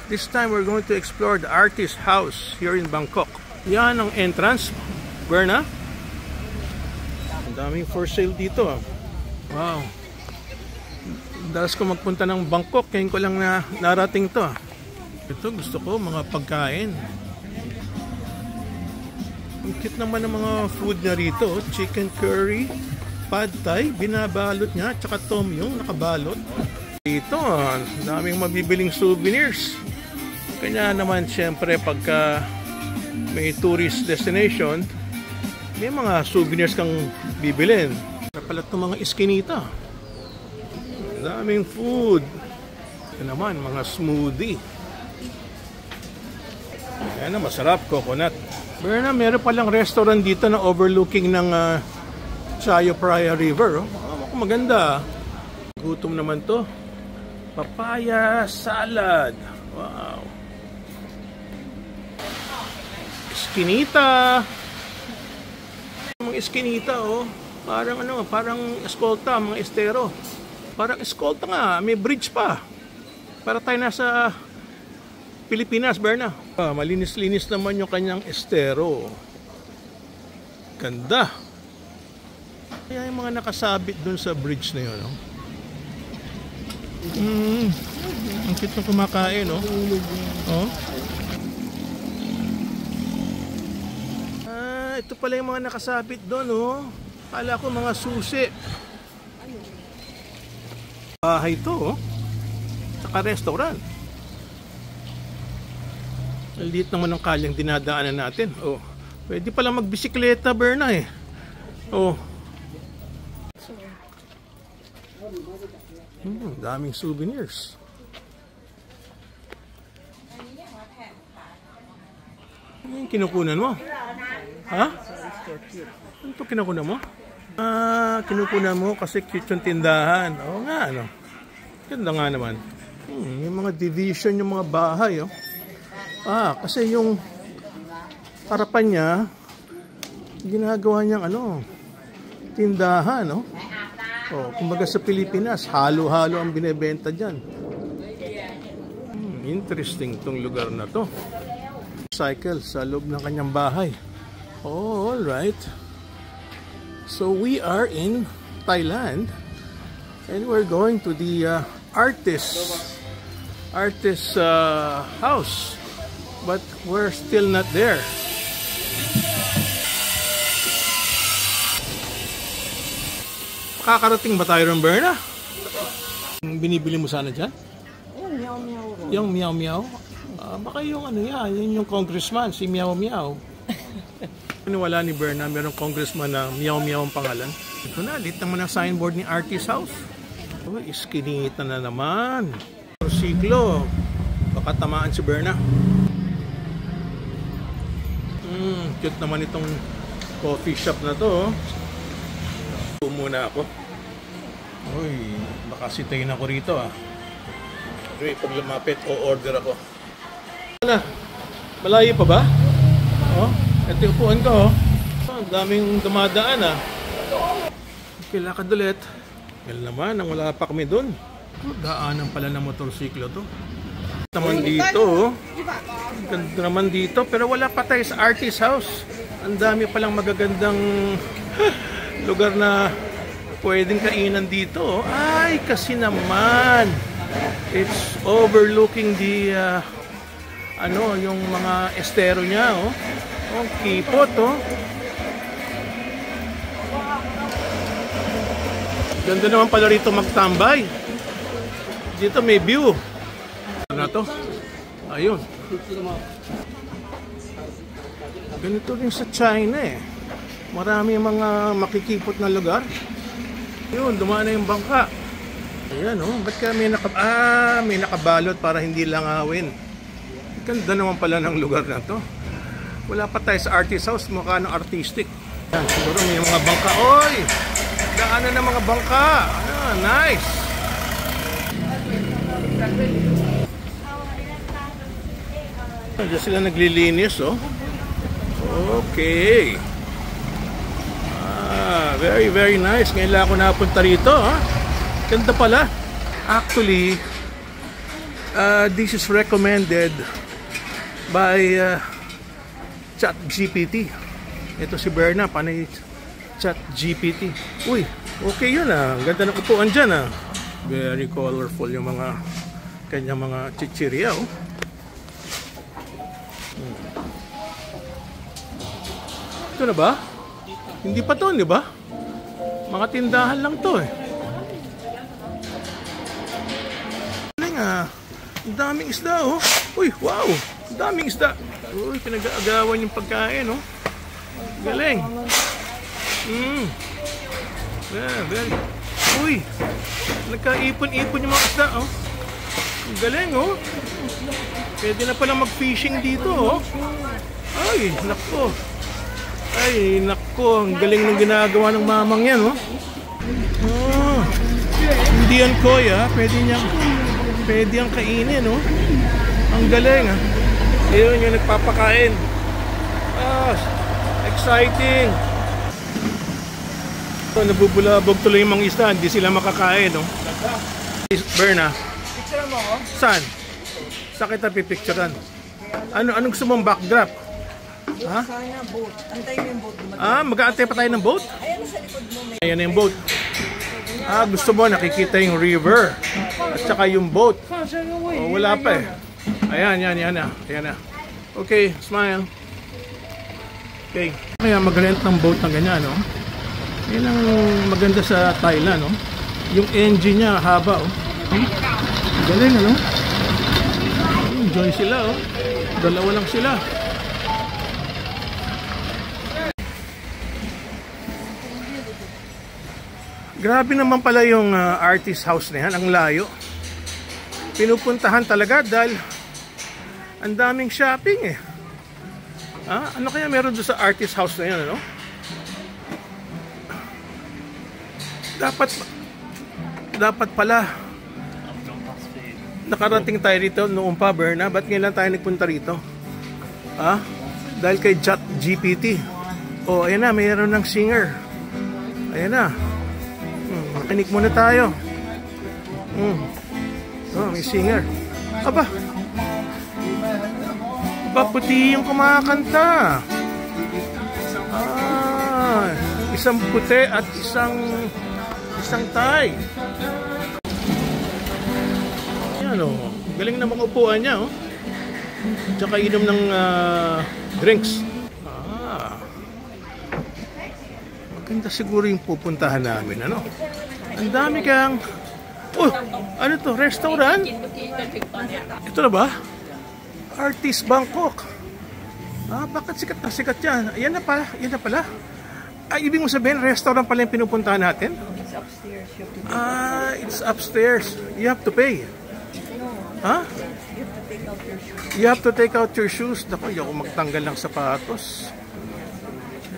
This time we're going to explore the artist house here in Bangkok. Yan ang entrance, Berna. Ang daming for sale dito. Wow. Dalas ko magpunta ng Bangkok, ngayon ko lang na narating to. Ito gusto ko, mga pagkain. Ang cute naman ng mga food na rito. Chicken curry, pad thai, binabalot niya, tsaka tom yung nakabalot. Dito, daming mabibiling souvenirs. Kanya naman siyempre pagka may tourist destination, may mga souvenirs kang bibilin. Pala itong mga iskinita. Daming food. Ito naman, mga smoothie. Ayan na, masarap, coconut. Berna, meron palang restaurant dito na overlooking ng Chao Phraya River. Oh, maganda. Gutom naman to. Papaya salad. Wow. Eskinita. Mga eskinita, oh. Parang ano, parang eskolta, mga estero. Parang eskolta nga, may bridge pa. Para tayo nasa Pilipinas, Berna. Malinis-linis naman yung kanyang estero. Ganda. Kaya yung mga nakasabit dun sa bridge na yun, no? Ang cute na kumakain, no? Oh. Ito pala yung mga nakasabit doon, oh. Kala ko mga susi. Bahay to, oh. Saka restaurant. Liit naman ng kalyang dinadaanan natin. Oh. Pwede pala magbisikleta, Berna, eh. Oh. Daming souvenirs. Ano yung kinukunan mo? Ha? Ano ito kinukunan mo? Kinukunan mo kasi cute yung tindahan. Oo nga, ano? Ganda nga naman. Yung mga division, yung mga bahay, oh. Kasi yung harapan niya, ginagawa niyang ano, tindahan, no? Oh, kumbaga sa Pilipinas, halo-halo ang binebenta dyan. Interesting tong lugar na to. Cycle sa loob ng kanyang bahay. Oh, alright. So we are in Thailand and we're going to the artist house, but we're still not there. Kakarating ba tayo ron, Berna? Binibili mo sana dyan? Yung Meow Meow. Baka yung ano yan, yun yung congressman, si Meow Meow. Wala ni Berna, merong congressman na Meow Meow ang pangalan. Ito na, lit naman ang signboard ni Artist House. Oh, iskinita na naman. Siklo. Baka tamaan si Berna. Cute naman itong coffee shop na to. Muna ako. Uy, baka sitayin ako rito, Okay, pag lumapit, o-order ako. Ano? Malayo pa ba? Oh, ito yung upuan ko, ang daming dumadaan, Okay, lakad ulit. Yan naman, ang wala pa kami dun. Daanan pala ng motorsiklo to. Naman dito, ganda naman dito, pero wala pa tayo sa artist house. Ang dami palang magagandang lugar na pwedeng kainan dito. Ay, kasi naman it's overlooking the yung mga estero niya, oh, kipot, ganda naman pala rito magtambay. Dito may view. Ano to? Ayun. Ganito rin sa China, marami mga makikipot na lugar. Yun, dumaan na yung bangka. Ayan, ba't kaya may nakabalot para hindi langawin? Ganda naman pala ng lugar na to. Wala pa tayo sa artist house, mukha ng artistic. Yan, siguro may mga bangka. Oy! Daanan ng mga bangka. Nice! Diyan sila naglilinis, Okay. Very, very nice. Ngayon lang ako napunta rito, Ganda pala. Actually, This is recommended by ChatGPT. Ito si Berna, panay ChatGPT. Uy, okay yun ah. Ganda ng upuan dyan ah. Very colorful yung mga kanyang mga chichirya oh. Ito na ba? Hindi pa to, di ba? Mga tindahan lang to eh. Ang daming isda oh. Uy, wow. Ang daming isda. Uy, pinag-aagawan yung pagkain oh. Galing. Yeah, very. Uy, nagkaipon-ipon yung mga isda oh. Ang galing oh. Pwede na pala mag-fishing dito oh. Ay, nako. Ay, nako. Ang galing ng ginagawa ng mamang yan oh. Oh. Hindi yan koi ah. Pwede yung kainin oh. Ang galing ah. Ayun yung nagpapakain. Ah, exciting. So, nabubulabog tuloy yung mga isda. Hindi sila makakain oh. Berna. Picture mo ako? Saan? Saan kita pipicturean? Anong gusto mong backdrop? Ha? Sana boat. Antay mo yung boat. Mag-aantay pa tayo ng boat? Ayan sa likod mo. Ayan na yung boat. Gusto mo nakikita yung river at saka yung boat. Oh, wala pa eh. Ayan na. Okay, smile. Okay. Kaya mag-rent ng boat ng ganyan, no? Yan ang maganda sa Thailand, no? Yung engine niya haba, oh. Galing, ano? Enjoy sila, oh. Dalawa lang sila. Grabe naman pala yung artist house na yan. Ang layo. Pinupuntahan talaga dahil ang daming shopping eh. Ano kaya meron doon sa artist house na yan, ano? Dapat pala nakarating tayo rito noong pa, Berna. Ba't ngayon lang tayo nagpunta rito? Dahil kay ChatGPT. Oh, ayan na, mayroon ng singer. Ayan na. Makinig muna tayo. Oh, may singer. Aba, puti yung kumakanta. Isang puti at isang Thai. Yan oh. Galing na mga upuan niya oh. Tsaka inom ng drinks. Maganda siguro yung pupuntahan namin, ano? Ang dami kang... Oh, ano to? Restaurant? Ito na ba? Artist Bangkok. Bakit sikat na sikat yan? Yan na pala. Ibig mo sabihin, restaurant pala yung pinupuntahan natin? It's upstairs. It's upstairs. You have to pay. Ha? You have to take out your shoes. Naku, ayoko magtanggal ng sapatos.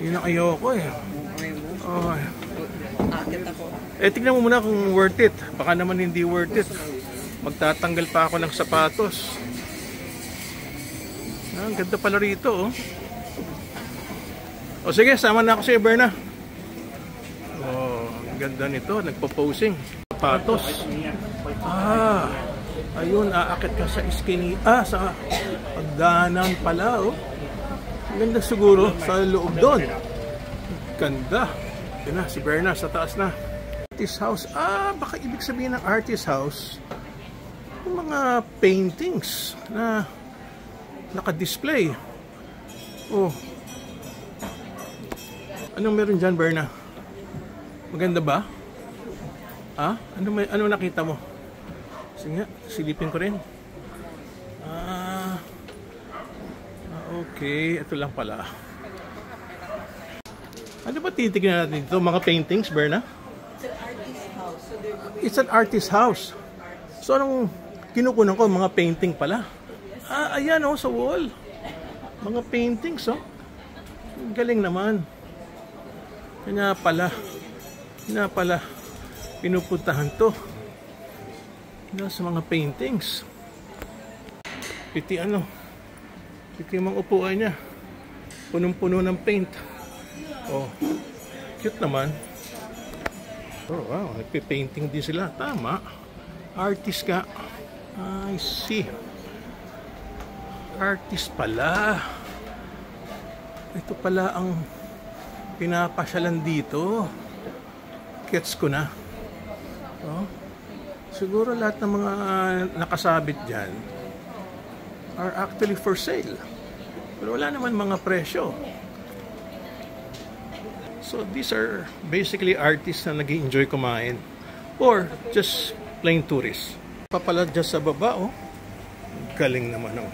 Yun ang ayoko eh. Tignan mo muna kung worth it. Baka naman hindi worth it. Magtatanggal pa ako ng sapatos. Ang ganda pala rito oh. O sige, sama na ako sa Berna. Ang ganda nito. Nagpo-posing. Sapatos. Ayun, aakit ka sa skinny. Sa pagdaanan pala oh. Ang ganda siguro sa loob doon. Ganda. Yun na, si Berna sa taas na. Artist house. Baka ibig sabihin ng artist house yung mga paintings na naka-display. Oh. Anong meron dyan, Berna? Maganda ba? Ano nakita mo? Sige nga, silipin ko rin. Okay, ito lang pala. Ano ba titignan natin dito? Mga paintings, Berna? It's an artist house. So anong kinukunan ko? Mga painting pala. Ayan oh, sa wall. Mga paintings oh. Galing naman. Kanya pala pinupuntahan to. Sa mga paintings. Piti yung mga upuan niya. Punong-puno ng paint. Oh, cute naman. Oh, wow, nagpipainting din sila. Tama. Artist ka. I see. Artist pala. Ito pala ang pinapasyalan dito. Gets ko na. Oh. Siguro lahat ng mga nakasabit dyan are actually for sale. Pero wala naman mga presyo. So these are basically artists na nag-enjoy kumain. Or just plain tourists. Papala dyan sa baba, oh. Galing naman ang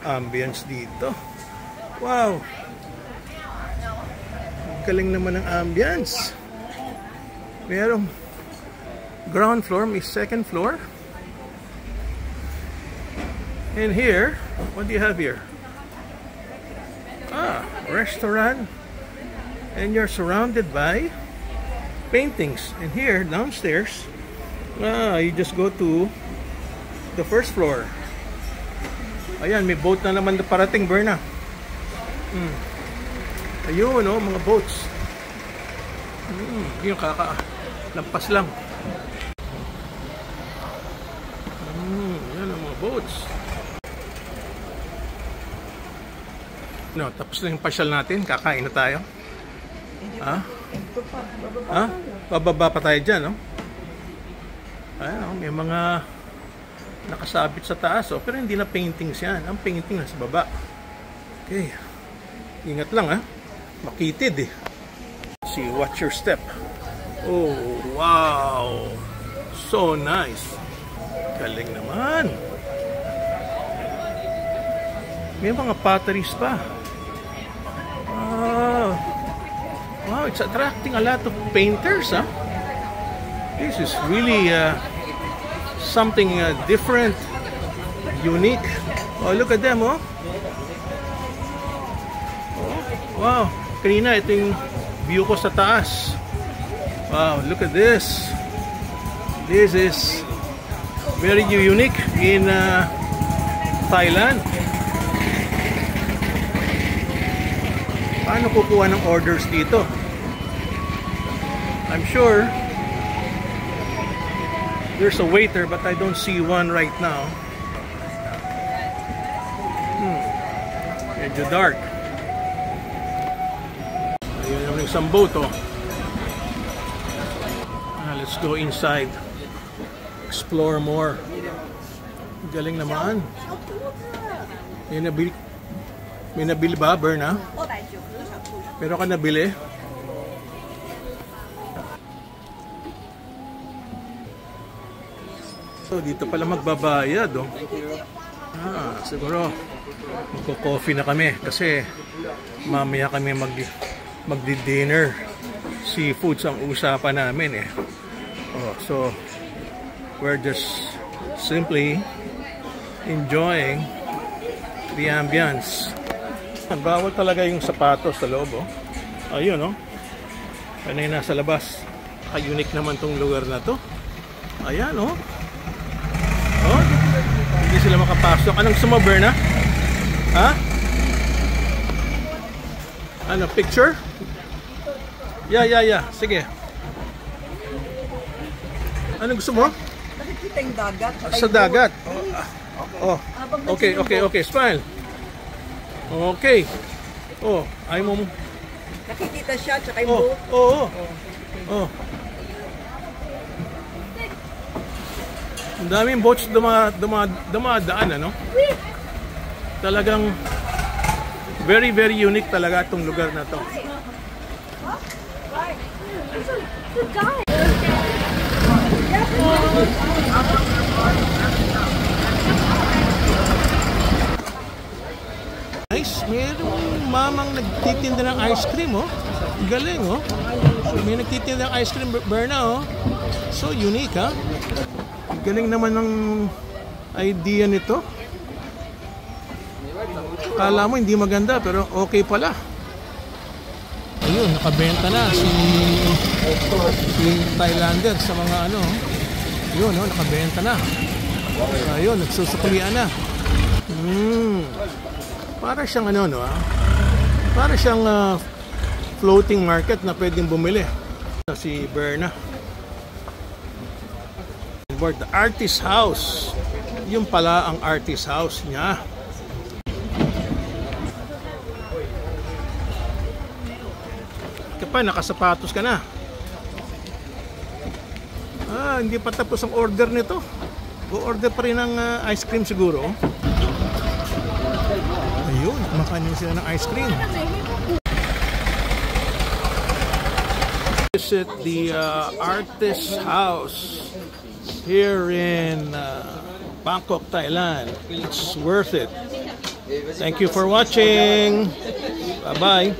ambience dito. Wow! Galing naman ang ambience. Merong ground floor, may second floor. And here, what do you have here? Ah, restaurant. And you're surrounded by paintings. And here, downstairs, you just go to the first floor. Ayan, may boat na naman na parating, Berna. Ayun, oh, mga boats. Yung lampas lang. Yan ang mga boats. No, tapos na yung pasyal natin. Kakain na tayo. Ha? Ha? Bababa pa tayo dyan, no? Ayan, oh, may mga nakasabit sa taas, oh. Pero hindi na paintings yan. Ang painting na sa baba. Okay. Ingat lang, ha? Makitid, eh. See, watch your step. Oh, wow! So nice. Galing naman. May mga potteries pa. Wow, it's attracting a lot of painters, huh? This is really something different, unique. Oh, look at them, oh. Wow, kanina ito yung view ko sa taas. Wow, look at this. This is very unique in Thailand. Paano kukuha ng orders dito? I'm sure there's a waiter, but I don't see one right now. Medyo dark. Ayun naman yung isang boat, oh. Let's go inside. Explore more. Galing naman. May nabili ba, Berna? Pero ka nabili? So, dito pala magbabayad, oh. Siguro magko-coffee na kami kasi mamaya kami magdi-dinner. Seafoods ang usapan namin, eh. Oh, so we're just simply enjoying the ambience. Bawal talaga yung sapatos sa loob, oh. Ayun, oh. Ano yung nasa labas? Ka-unique naman tong lugar na to. Ayan, oh. Oh, hindi sila makapasok. Anong sumaber na? Ha? Ano, picture? Yeah. Sige. Ano gusto mo? Nakikita yung dagat. Sa dagat. Oh. Okay. Smile. Okay. Oh, ay mo. Nakikita siya, tsaka yung boat. Oh. Ang daming boats dumadaan, ano? Talagang very, very unique talaga itong lugar na to. Nice, mayroong mamang nagtitinda ng ice cream, oh. Galing, oh. May nagtitinda ng ice cream, Berna, oh. So unique, ha? Galing naman ng idea nito. Kala mo hindi maganda pero okay pala. Ayun, nakabenta na si Thailander sa mga ano. Yun, no, nakabenta na. Ayun, nagsusuklian na. Para siyang ano, no? Para siyang floating market na pwedeng bumili. Si Berna. The artist house. Yung pala ang artist house niya. Kapag nakasapatos ka na. Hindi pa tapos ang order nito. Go-order pa rin ng ice cream siguro. Ayun, kumakain sila ng ice cream. Visit the artist house here in Bangkok, Thailand. It's worth it. Thank you for watching. Bye-bye.